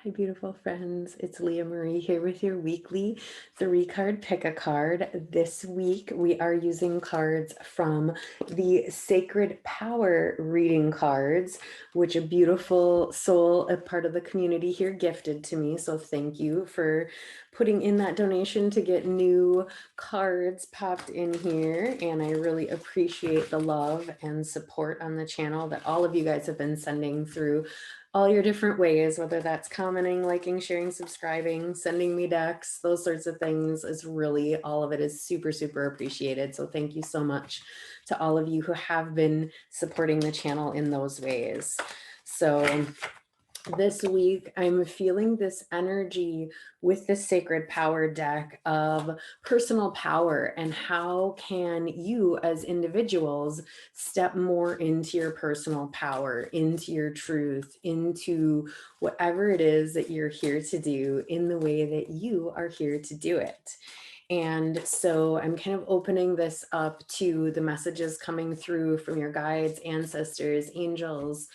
Hi, beautiful friends. It's Leah Marie here with your weekly 3-card pick a card. This week, we are using cards from the Sacred Power reading cards, which a beautiful soul, a part of the community here, gifted to me. So thank you for putting in that donation to get new cards popped in here. And I really appreciate the love and support on the channel that all of you guys have been sending through all your different ways, whether that's commenting, liking, sharing, subscribing, sending me decks, those sorts of things. Is really, all of it is super, super appreciated. So thank you so much to all of you who have been supporting the channel in those ways. So this week, I'm feeling this energy with the Sacred Power deck of personal power and how can you as individuals step more into your personal power, into your truth, into whatever it is that you're here to do in the way that you are here to do it. And so I'm kind of opening this up to the messages coming through from your guides, ancestors, angels,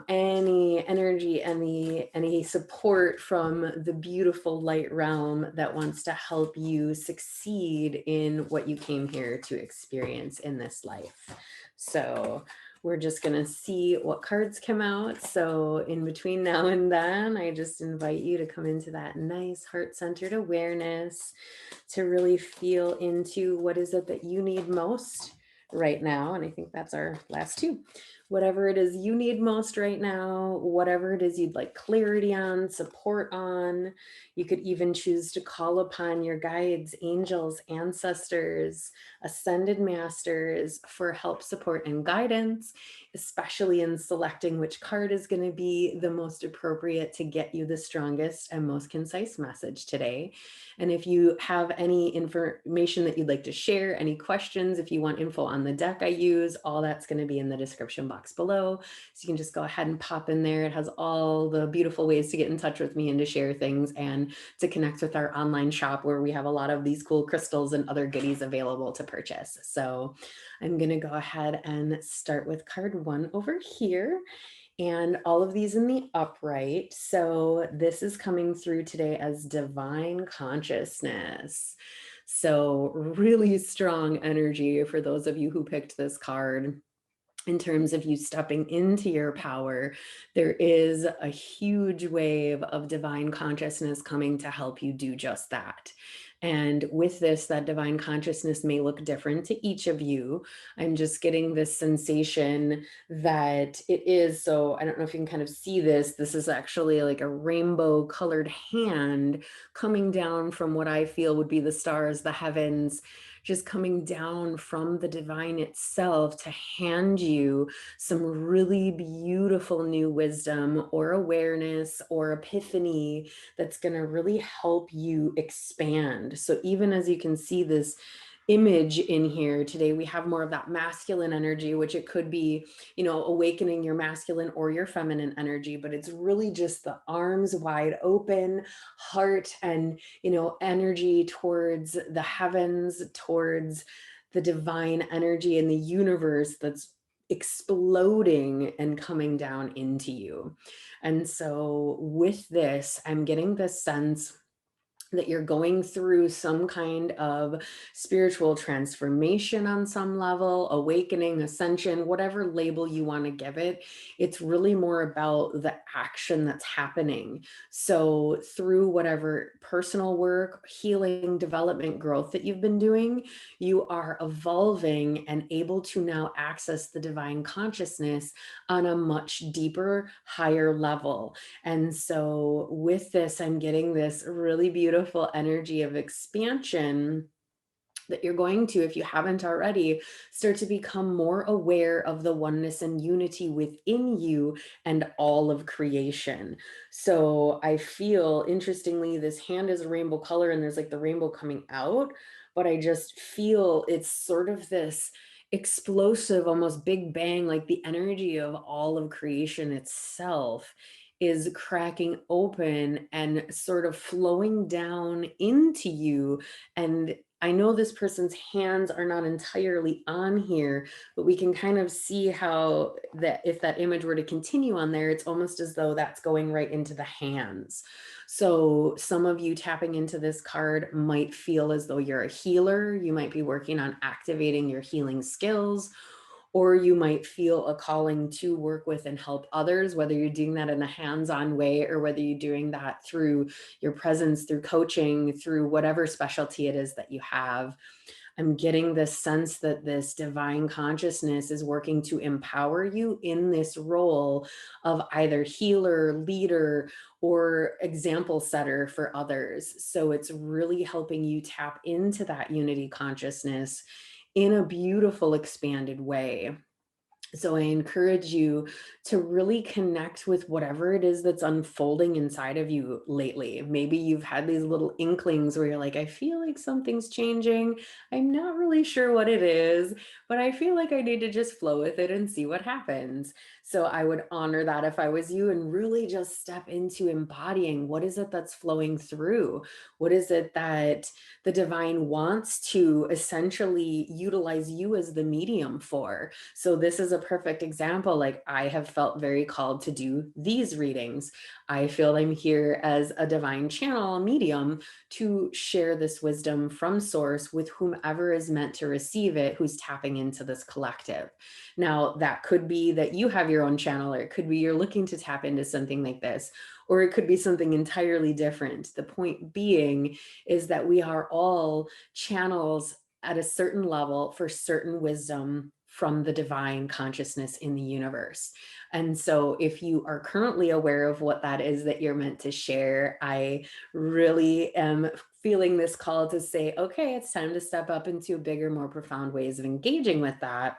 any energy, any support from the beautiful light realm that wants to help you succeed in what you came here to experience in this life. So we're just going to see what cards come out. So in between now and then, I just invite you to come into that nice heart-centered awareness, to really feel into what is it that you need most right now. And I think that's our last two. Whatever it is you need most right now, whatever it is you'd like clarity on, support on. You could even choose to call upon your guides, angels, ancestors, ascended masters for help, support, and guidance, especially in selecting which card is going to be the most appropriate to get you the strongest and most concise message today. And if you have any information that you'd like to share, any questions, if you want info on the deck I use, all that's going to be in the description box below. So you can just go ahead and pop in there. It has all the beautiful ways to get in touch with me and to share things and to connect with our online shop, where we have a lot of these cool crystals and other goodies available to purchase. So I'm going to go ahead and start with card 1 over here. And all of these in the upright. So this is coming through today as divine consciousness. So really strong energy for those of you who picked this card. In terms of you stepping into your power, there is a huge wave of divine consciousness coming to help you do just that. And with this, that divine consciousness may look different to each of you. I'm just getting this sensation that it is, so I don't know if you can kind of see this. This is actually like a rainbow colored hand coming down from what I feel would be the stars, the heavens, just coming down from the divine itself to hand you some really beautiful new wisdom or awareness or epiphany that's going to really help you expand. So even as you can see this image in here today, we have more of that masculine energy, which it could be, awakening your masculine or your feminine energy, but it's really just the arms wide open, heart and, energy towards the heavens, towards the divine energy in the universe that's exploding and coming down into you. And so with this, I'm getting this sense that you're going through some kind of spiritual transformation on some level, awakening, ascension, whatever label you want to give it. It's really more about the action that's happening. So through whatever personal work, healing, development, growth that you've been doing, you are evolving and able to now access the divine consciousness on a much deeper, higher level. And so with this, I'm getting this really beautiful energy of expansion that you're going to, if you haven't already, start to become more aware of the oneness and unity within you and all of creation. So I feel, interestingly, this hand is a rainbow color and there's like the rainbow coming out, but I just feel it's sort of this explosive, almost big bang, like the energy of all of creation itself is cracking open and sort of flowing down into you and I know this person's hands are not entirely on here, but we can kind of see how that if that image were to continue on there, it's almost as though that's going right into the hands. So some of you tapping into this card might feel as though you're a healer. You might be working on activating your healing skills, or you might feel a calling to work with and help others, whether you're doing that in a hands-on way or whether you're doing that through your presence, through coaching, through whatever specialty it is that you have. I'm getting this sense that this divine consciousness is working to empower you in this role of either healer, leader, or example setter for others. So it's really helping you tap into that unity consciousness in a beautiful, expanded way. So I encourage you to really connect with whatever it is that's unfolding inside of you lately. Maybe you've had these little inklings where you're like, I feel like something's changing. I'm not really sure what it is, but I feel like I need to just flow with it and see what happens. So I would honor that if I was you and really just step into embodying what is it that's flowing through? What is it that the divine wants to essentially utilize you as the medium for? So this is a perfect example. Like, I have felt very called to do these readings. I feel I'm here as a divine channel medium to share this wisdom from source with whomever is meant to receive it, who's tapping into this collective. Now, that could be that you have your own channel, or it could be you're looking to tap into something like this, or it could be something entirely different. The point being is that we are all channels at a certain level for certain wisdom from the divine consciousness in the universe. And so if you are currently aware of what that is that you're meant to share, I really am feeling this call to say, okay, it's time to step up into bigger, more profound ways of engaging with that.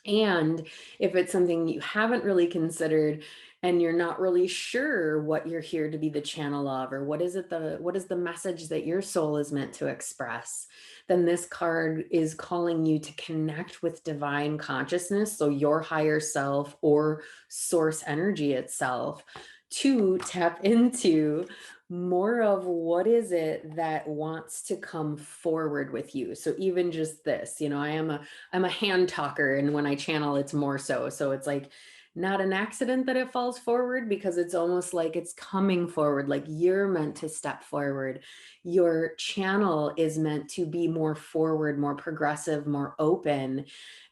And if it's something you haven't really considered and you're not really sure what you're here to be the channel of, or what is the message that your soul is meant to express, then this card is calling you to connect with divine consciousness, so your higher self or source energy itself, to tap into more of what is it that wants to come forward with you. So even just this, I'm a hand talker, and when I channel, it's more so. So it's like not an accident that it falls forward, because it's almost like it's coming forward, like you're meant to step forward. Your channel is meant to be more forward, more progressive, more open.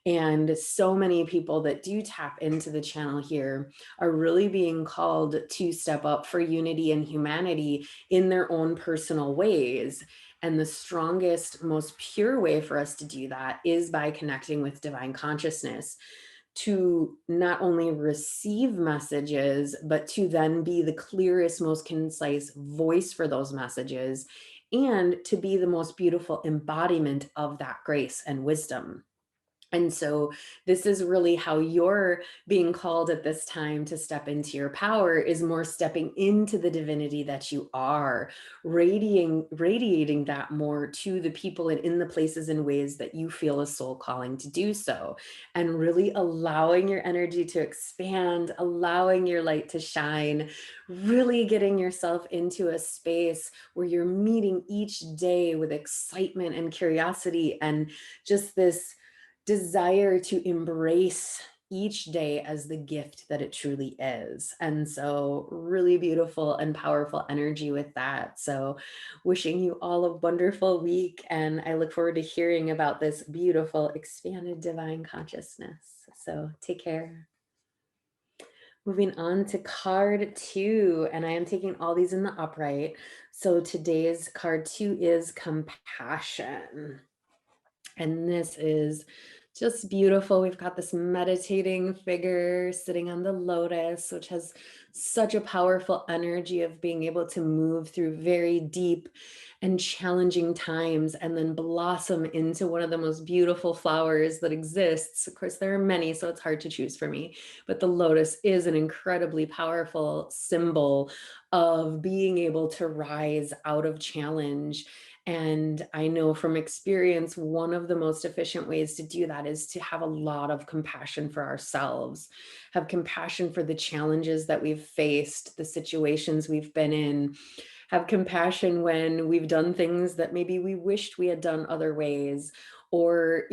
And so many people that do tap into the channel here are really being called to step up for unity and humanity in their own personal ways. And the strongest, most pure way for us to do that is by connecting with divine consciousness, to not only receive messages, but to then be the clearest, most concise voice for those messages, and to be the most beautiful embodiment of that grace and wisdom. And so this is really how you're being called at this time to step into your power, is more stepping into the divinity that you are, radiating that more to the people and in the places and ways that you feel a soul calling to do so, and really allowing your energy to expand, allowing your light to shine, really getting yourself into a space where you're meeting each day with excitement and curiosity, and just this desire to embrace each day as the gift that it truly is. And so really beautiful and powerful energy with that. So wishing you all a wonderful week. And I look forward to hearing about this beautiful expanded divine consciousness. So take care. Moving on to card 2, and I am taking all these in the upright. So today's card 2 is compassion. And this is just beautiful. We've got this meditating figure sitting on the lotus, which has such a powerful energy of being able to move through very deep and challenging times and then blossom into one of the most beautiful flowers that exists. Of course, there are many, so it's hard to choose for me, but the lotus is an incredibly powerful symbol of being able to rise out of challenge. And I know from experience, one of the most efficient ways to do that is to have a lot of compassion for ourselves, have compassion for the challenges that we've faced, the situations we've been in, have compassion when we've done things that maybe we wished we had done other ways, or,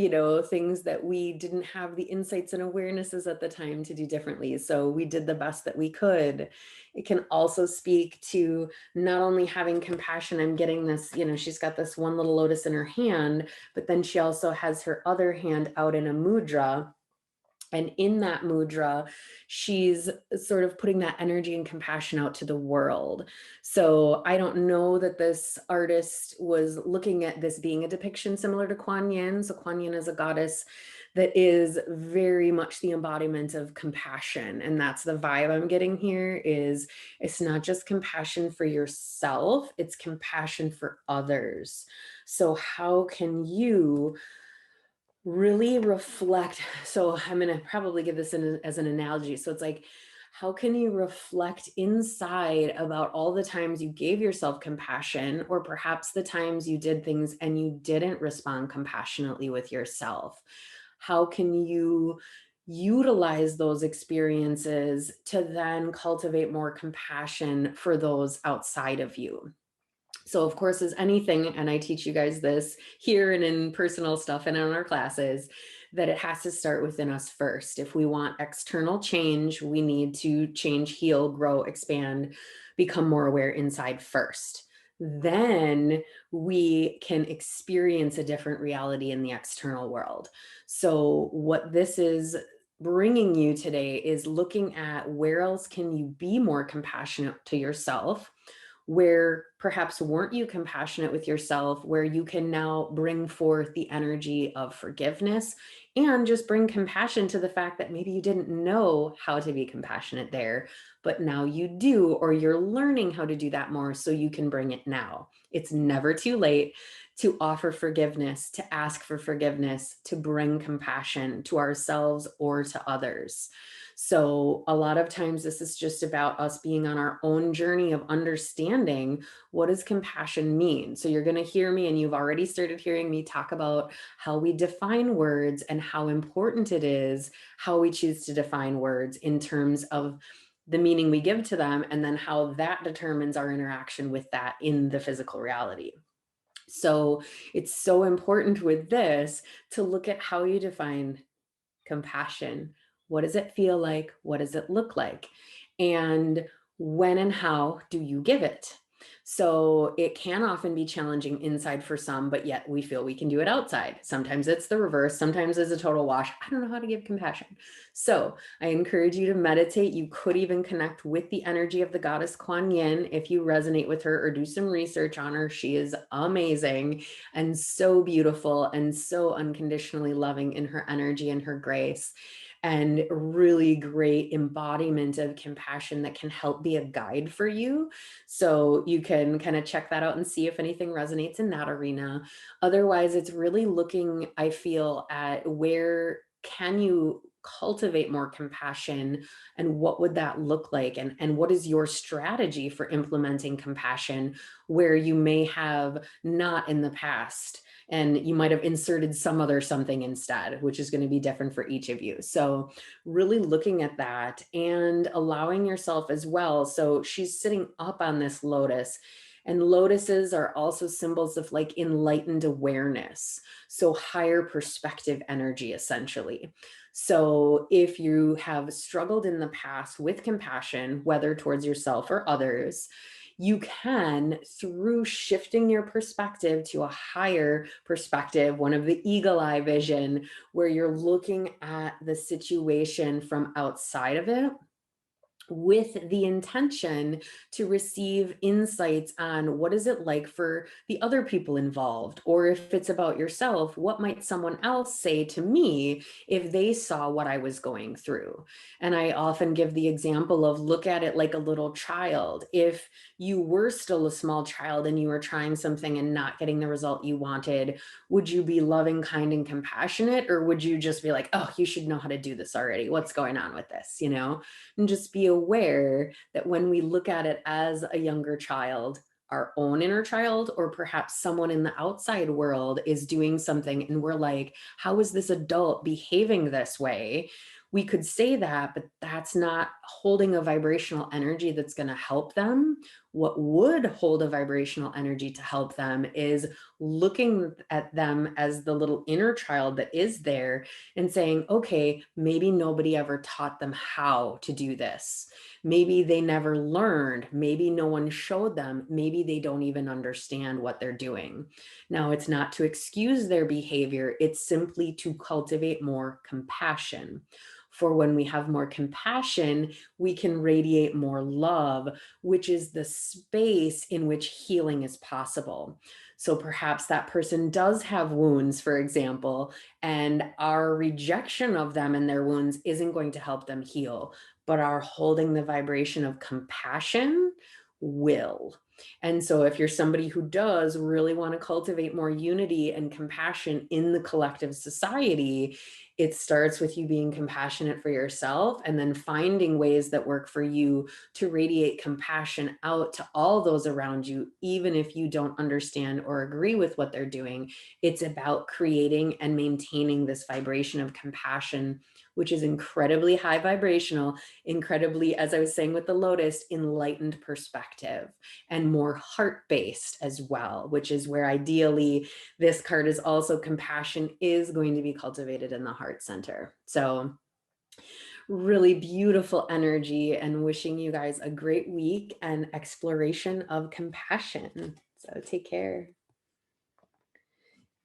things that we didn't have the insights and awarenesses at the time to do differently. So we did the best that we could. It can also speak to not only having compassion. I'm getting this, she's got this one little lotus in her hand, but then she also has her other hand out in a mudra. And in that mudra, she's sort of putting that energy and compassion out to the world. So I don't know that this artist was looking at this being a depiction similar to Kuan Yin. So Kuan Yin is a goddess that is very much the embodiment of compassion. And that's the vibe I'm getting here. Is it's not just compassion for yourself, it's compassion for others. So how can you really reflect? So I'm going to probably give this as an analogy. So it's like, how can you reflect inside about all the times you gave yourself compassion, or perhaps the times you did things and you didn't respond compassionately with yourself? How can you utilize those experiences to then cultivate more compassion for those outside of you? So of course, as anything, and I teach you guys this here and in personal stuff and in our classes, that it has to start within us first. If we want external change, we need to change, heal, grow, expand, become more aware inside first. Then we can experience a different reality in the external world. So what this is bringing you today is looking at where else can you be more compassionate to yourself, where perhaps weren't you compassionate with yourself, where you can now bring forth the energy of forgiveness and just bring compassion to the fact that maybe you didn't know how to be compassionate there, but now you do, or you're learning how to do that more so you can bring it now. It's never too late to offer forgiveness, to ask for forgiveness, to bring compassion to ourselves or to others. So a lot of times this is just about us being on our own journey of understanding, what does compassion mean? So you're going to hear me, and you've already started hearing me talk about how we define words and how important it is how we choose to define words in terms of the meaning we give to them, and then how that determines our interaction with that in the physical reality. So it's so important with this to look at how you define compassion. What does it feel like? What does it look like? And when and how do you give it? So it can often be challenging inside for some, but yet we feel we can do it outside. Sometimes it's the reverse. Sometimes it's a total wash. I don't know how to give compassion. So I encourage you to meditate. You could even connect with the energy of the goddess Kuan Yin if you resonate with her, or do some research on her. She is amazing and so beautiful and so unconditionally loving in her energy and her grace, and really great embodiment of compassion that can help be a guide for you. So you can kind of check that out and see if anything resonates in that arena. Otherwise, it's really looking, I feel, at where can you cultivate more compassion, and what would that look like, and what is your strategy for implementing compassion where you may have not in the past, and you might have inserted some other something instead, which is going to be different for each of you. So really looking at that and allowing yourself as well. So she's sitting up on this lotus, and lotuses are also symbols of like enlightened awareness. So higher perspective energy, essentially. So if you have struggled in the past with compassion, whether towards yourself or others, you can, through shifting your perspective to a higher perspective, one of the eagle eye vision, where you're looking at the situation from outside of it, with the intention to receive insights on what is it like for the other people involved, or if it's about yourself, what might someone else say to me if they saw what I was going through. And I often give the example of, look at it like a little child. If you were still a small child and you were trying something and not getting the result you wanted, would you be loving, kind, and compassionate, or would you just be like, oh, you should know how to do this already, what's going on with this, and just be aware that when we look at it as a younger child, our own inner child, or perhaps someone in the outside world is doing something and we're like, how is this adult behaving this way? we could say that, but that's not holding a vibrational energy that's going to help them. What would hold a vibrational energy to help them is looking at them as the little inner child that is there and saying, okay, maybe nobody ever taught them how to do this. Maybe they never learned. Maybe no one showed them. Maybe they don't even understand what they're doing. Now, it's not to excuse their behavior, it's simply to cultivate more compassion. For when we have more compassion, we can radiate more love, which is the space in which healing is possible. So perhaps that person does have wounds, for example, and our rejection of them and their wounds isn't going to help them heal, but our holding the vibration of compassion will. And so if you're somebody who does really want to cultivate more unity and compassion in the collective society, it starts with you being compassionate for yourself and then finding ways that work for you to radiate compassion out to all those around you, even if you don't understand or agree with what they're doing. It's about creating and maintaining this vibration of compassion, which is incredibly high vibrational, incredibly, as I was saying with the lotus, enlightened perspective, and more heart-based as well, which is where ideally this card is also compassion is going to be cultivated in the heart center. So really beautiful energy, and wishing you guys a great week and exploration of compassion. So take care.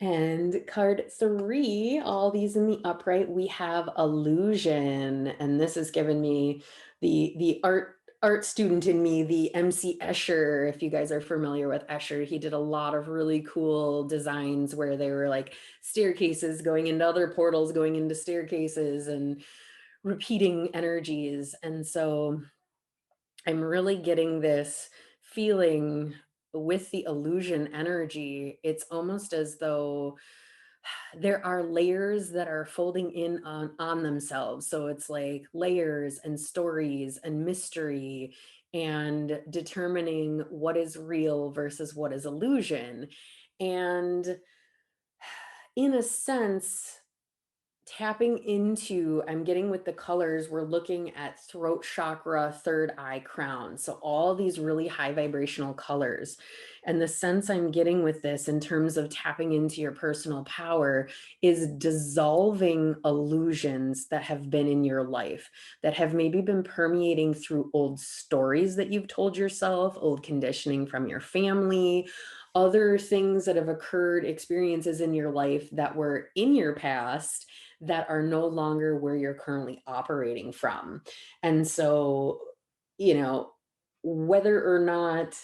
And card 3, all these in the upright, we have illusion. And this has given me the art student in me, the MC Escher. If you guys are familiar with Escher, he did a lot of really cool designs where they were like staircases going into other portals, going into staircases, and repeating energies. And so I'm really getting this feeling with the illusion energy. It's almost as though there are layers that are folding in on themselves. So it's like layers and stories and mystery and determining what is real versus what is illusion. And in a sense, tapping into, I'm getting with the colors, we're looking at throat chakra, third eye, crown. So all these really high vibrational colors. And the sense I'm getting with this in terms of tapping into your personal power is dissolving illusions that have been in your life, that have maybe been permeating through old stories that you've told yourself, old conditioning from your family, other things that have occurred, experiences in your life that were in your past that are no longer where you're currently operating from. And so, you know, whether or not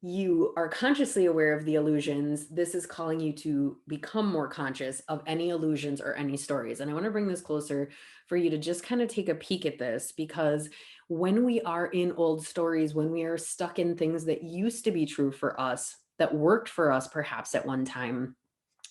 you are consciously aware of the illusions, this is calling you to become more conscious of any illusions or any stories. And I want to bring this closer for you to just kind of take a peek at this, because when we are in old stories, when we are stuck in things that used to be true for us, that worked for us perhaps at one time,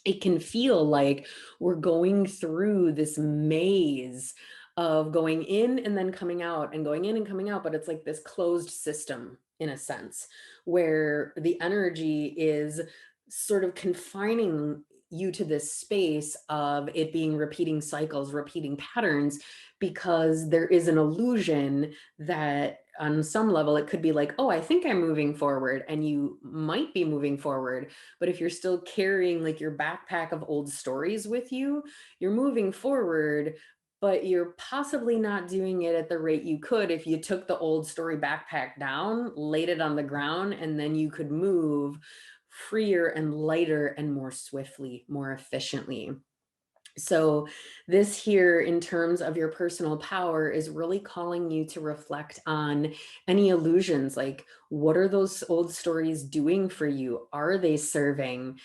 it can feel like we're going through this maze of going in and then coming out and going in and coming out, but it's like this closed system in a sense, where the energy is sort of confining you to this space of it being repeating cycles, repeating patterns, because there is an illusion that on some level it could be like, oh, I think I'm moving forward, and you might be moving forward, but if you're still carrying like your backpack of old stories with you, you're moving forward, but you're possibly not doing it at the rate you could if you took the old story backpack down, laid it on the ground, and then you could move freer and lighter and more swiftly, more efficiently. So this here, in terms of your personal power, is really calling you to reflect on any illusions. Like, what are those old stories doing for you? Are they serving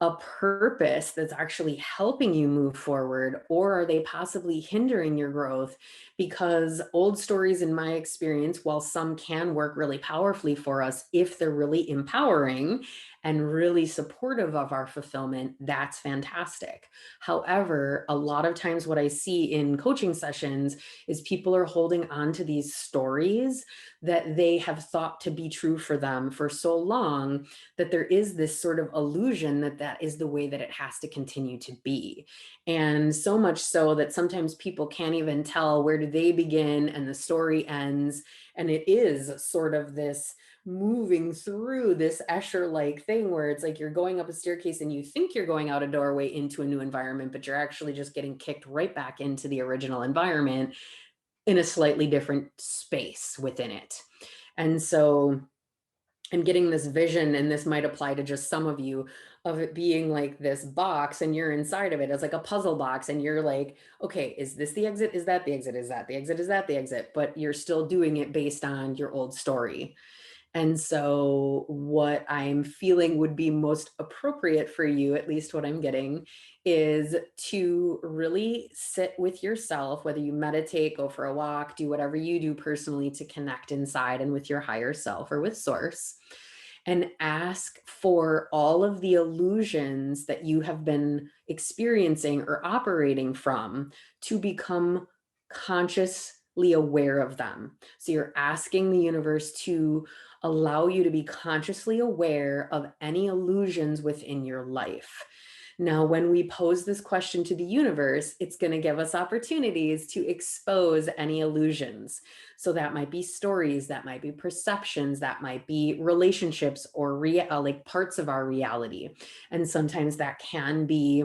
a purpose that's actually helping you move forward, or are they possibly hindering your growth? Because old stories, in my experience, while some can work really powerfully for us if they're really empowering and really supportive of our fulfillment, that's fantastic. However, a lot of times what I see in coaching sessions is people are holding on to these stories that they have thought to be true for them for so long that there is this sort of illusion that that is the way that it has to continue to be. And so much so that sometimes people can't even tell where do they begin and the story ends. And it is sort of this moving through this Escher-like thing where it's like you're going up a staircase and you think you're going out a doorway into a new environment, but you're actually just getting kicked right back into the original environment in a slightly different space within it. And so I'm getting this vision, and this might apply to just some of you, of it being like this box and you're inside of it. It's like a puzzle box and you're like, okay, is this the exit? Is that the exit? Is that the exit? Is that the exit? But you're still doing it based on your old story. And so, what I'm feeling would be most appropriate for you, at least what I'm getting, is to really sit with yourself, whether you meditate, go for a walk, do whatever you do personally to connect inside and with your higher self or with source, and ask for all of the illusions that you have been experiencing or operating from to become consciously aware of them. So you're asking the universe to allow you to be consciously aware of any illusions within your life. Now, when we pose this question to the universe, it's going to give us opportunities to expose any illusions. So that might be stories, that might be perceptions, that might be relationships or like parts of our reality. And sometimes that can be,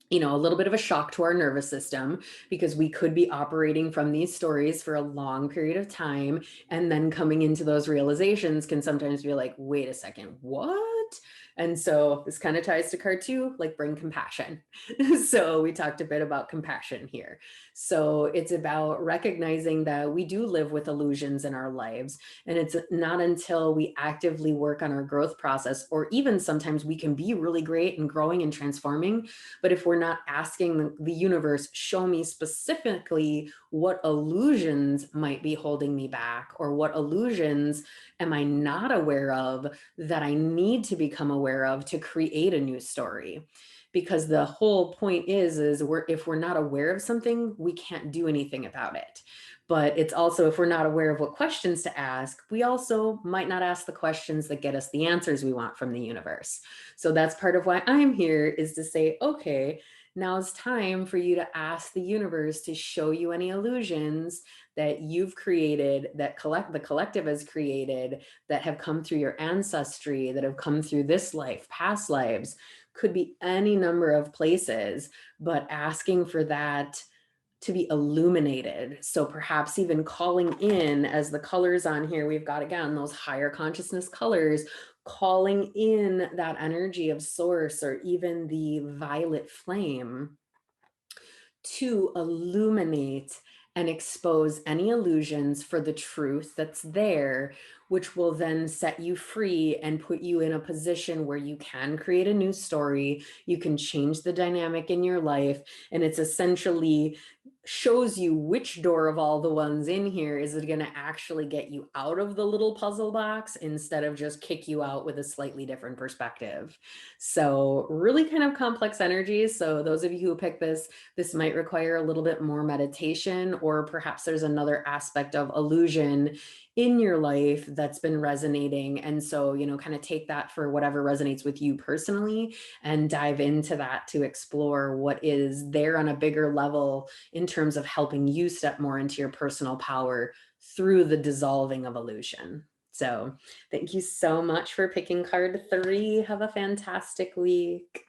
you know, a little bit of a shock to our nervous system because we could be operating from these stories for a long period of time. And then coming into those realizations can sometimes be like, wait a second, what? And so this kind of ties to card two, like bring compassion. So we talked a bit about compassion here. So it's about recognizing that we do live with illusions in our lives. And it's not until we actively work on our growth process, or even sometimes we can be really great and growing and transforming, but if we're not asking the universe, show me specifically what illusions might be holding me back, or what illusions am I not aware of that I need to become aware of to create a new story. Because the whole point is if we're not aware of something, we can't do anything about it. But it's also, if we're not aware of what questions to ask, we also might not ask the questions that get us the answers we want from the universe. So that's part of why I'm here, is to say, okay, now it's time for you to ask the universe to show you any illusions that you've created, that the collective has created, that have come through your ancestry, that have come through this life, past lives, could be any number of places, but asking for that to be illuminated. So perhaps even calling in, as the colors on here, we've got again those higher consciousness colors, calling in that energy of source, or even the violet flame, to illuminate and expose any illusions for the truth that's there, which will then set you free and put you in a position where you can create a new story. You can change the dynamic in your life. And it's essentially shows you which door of all the ones in here is it going to actually get you out of the little puzzle box, instead of just kick you out with a slightly different perspective. So really kind of complex energies. So those of you who pick this might require a little bit more meditation, or perhaps there's another aspect of illusion in your life that's been resonating. And so, you know, kind of take that for whatever resonates with you personally and dive into that to explore what is there on a bigger level in terms of helping you step more into your personal power through the dissolving of illusion. So thank you so much for picking card 3. Have a fantastic week.